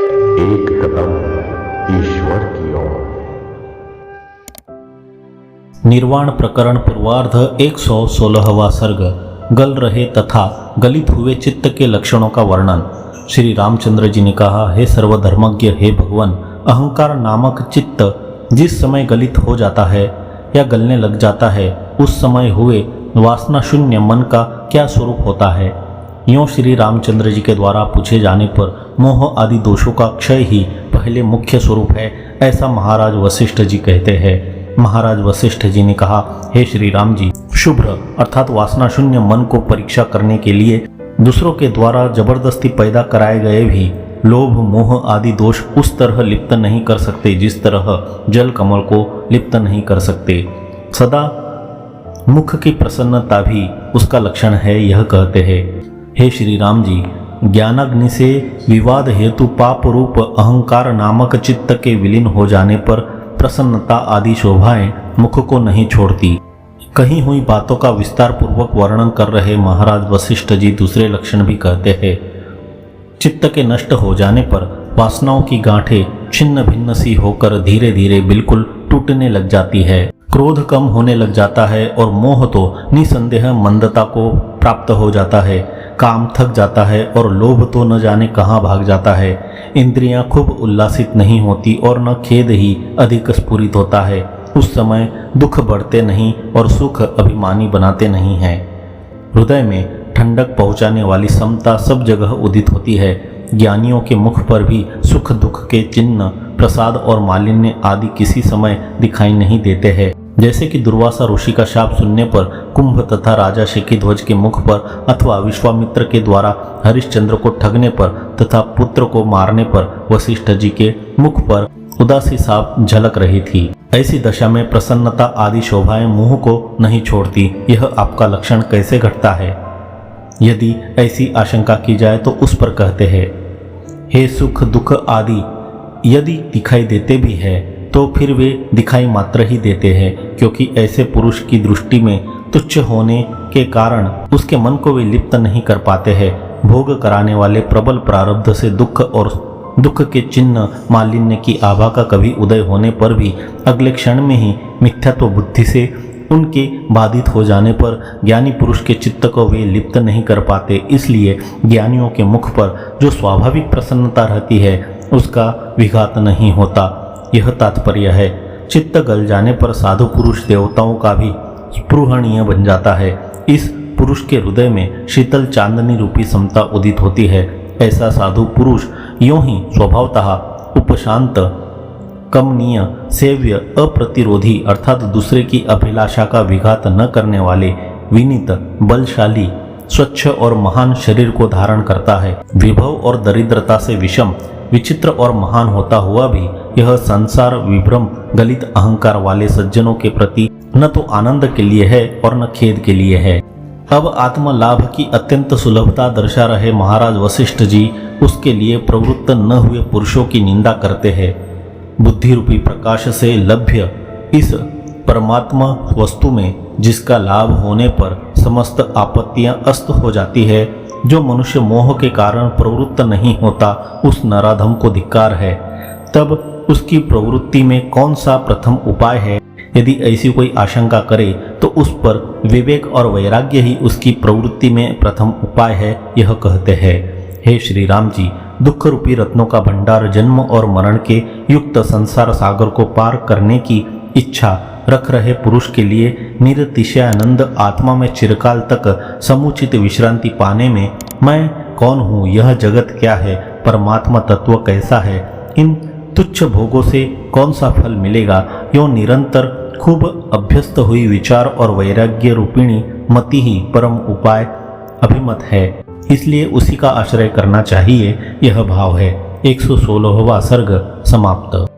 एक कदम ईश्वर की ओर। निर्वाण प्रकरण पूर्वार्ध 116वां सर्ग। गल रहे तथा गलित हुए चित्त के लक्षणों का वर्णन। श्री रामचंद्र जी ने कहा, हे सर्वधर्मज्ञ, हे भगवान, अहंकार नामक चित्त जिस समय गलित हो जाता है या गलने लग जाता है, उस समय हुए वासना शून्य मन का क्या स्वरूप होता है? यों श्री रामचंद्र जी के द्वारा पूछे जाने पर मोह आदि दोषों का क्षय ही पहले मुख्य स्वरूप है, ऐसा महाराज वशिष्ठ जी कहते हैं। महाराज वशिष्ठ जी ने कहा, हे श्री राम जी, शुभ्र अर्थात वासना शून्य मन को परीक्षा करने के लिए दूसरों के द्वारा जबरदस्ती पैदा कराए गए भी लोभ मोह आदि दोष उस तरह लिप्त नहीं कर सकते जिस तरह जल कमल को लिप्त नहीं कर सकते। सदा मुख की प्रसन्नता भी उसका लक्षण है, यह कहते हैं। हे श्री राम जी, ज्ञानाग्नि से विवाद हेतु पाप रूप अहंकार नामक चित्त के विलीन हो जाने पर प्रसन्नता आदि शोभाएं मुख को नहीं छोड़ती। कही हुई बातों का विस्तार पूर्वक वर्णन कर रहे महाराज वशिष्ठ जी दूसरे लक्षण भी कहते हैं। चित्त के नष्ट हो जाने पर वासनाओं की गांठें छिन्न भिन्न सी होकर धीरे धीरे बिल्कुल टूटने लग जाती है। क्रोध कम होने लग जाता है और मोह तो निसंदेह मंदता को प्राप्त हो जाता है। काम थक जाता है और लोभ तो न जाने कहाँ भाग जाता है। इंद्रियां खूब उल्लासित नहीं होती और न खेद ही अधिक स्फुरित होता है। उस समय दुख बढ़ते नहीं और सुख अभिमानी बनाते नहीं हैं। हृदय में ठंडक पहुँचाने वाली समता सब जगह उदित होती है। ज्ञानियों के मुख पर भी सुख दुख के चिन्ह, प्रसाद और मालिन्य आदि किसी समय दिखाई नहीं देते हैं। जैसे कि दुर्वासा ऋषि का शाप सुनने पर कुंभ तथा राजा शिखिध्वज के मुख पर अथवा विश्वामित्र के द्वारा हरिश्चंद्र को ठगने पर तथा पुत्र को मारने पर वशिष्ठ जी के मुख पर उदासी साफ झलक रही थी, ऐसी दशा में प्रसन्नता आदि शोभाएं मुंह को नहीं छोड़ती। यह आपका लक्षण कैसे घटता है? यदि ऐसी आशंका की जाए तो उस पर कहते हैं, हे सुख दुख आदि यदि दिखाई देते भी है तो फिर वे दिखाई मात्र ही देते हैं, क्योंकि ऐसे पुरुष की दृष्टि में तुच्छ होने के कारण उसके मन को वे लिप्त नहीं कर पाते हैं। भोग कराने वाले प्रबल प्रारब्ध से दुख और दुख के चिन्ह मालिन्य की आभा का कभी उदय होने पर भी अगले क्षण में ही मिथ्यात्व बुद्धि से उनके बाधित हो जाने पर ज्ञानी पुरुष के चित्त को वे लिप्त नहीं कर पाते। इसलिए ज्ञानियों के मुख पर जो स्वाभाविक प्रसन्नता रहती है उसका विघात नहीं होता। यह तात्पर्य है। चित्त गल जाने पर साधु पुरुष देवताओं का भी स्पृहणीय बन जाता है। इस पुरुष के हृदय में शीतल चांदनी रूपी समता उदित होती है। ऐसा साधु पुरुष यों ही स्वभावतः उपशांत, कमनीय, सेव्य, अप्रतिरोधी अर्थात दूसरे की अभिलाषा का विघात न करने वाले, विनीत, बलशाली, स्वच्छ और महान शरीर को धारण करता है। विभव और दरिद्रता से विषम, विचित्र और महान होता हुआ भी यह संसार विभ्रम गलित अहंकार वाले सज्जनों के प्रति न तो आनंद के लिए है और न खेद के लिए है। अब आत्म लाभ की अत्यंत सुलभता दर्शा रहे महाराज वशिष्ठ जी उसके लिए प्रवृत्त न हुए पुरुषों की निंदा करते हैं। बुद्धि रूपी प्रकाश से लभ्य इस परमात्मा वस्तु में जिसका लाभ होने पर समस्त आपत्तियां अस्त हो जाती है, जो मनुष्य मोह के कारण प्रवृत्त नहीं होता, उस नराधम को धिक्कार है। तब उसकी प्रवृत्ति में कौन सा प्रथम उपाय है? यदि ऐसी कोई आशंका करे तो उस पर विवेक और वैराग्य ही उसकी प्रवृत्ति में प्रथम उपाय है, यह कहते हैं। हे श्री राम जी, दुख रूपी रत्नों का भंडार जन्म और मरण के युक्त संसार सागर को पार करने की इच्छा रख रहे पुरुष के लिए निरतिशयानंद आत्मा में चिरकाल तक समुचित विश्रांति पाने में मैं कौन हूँ, यह जगत क्या है, परमात्मा तत्व कैसा है, इन तुच्छ भोगों से कौन सा फल मिलेगा, यो निरंतर खूब अभ्यस्त हुई विचार और वैराग्य रूपिणी मति ही परम उपाय अभिमत है। इसलिए उसी का आश्रय करना चाहिए, यह भाव है। 116वां सर्ग समाप्त।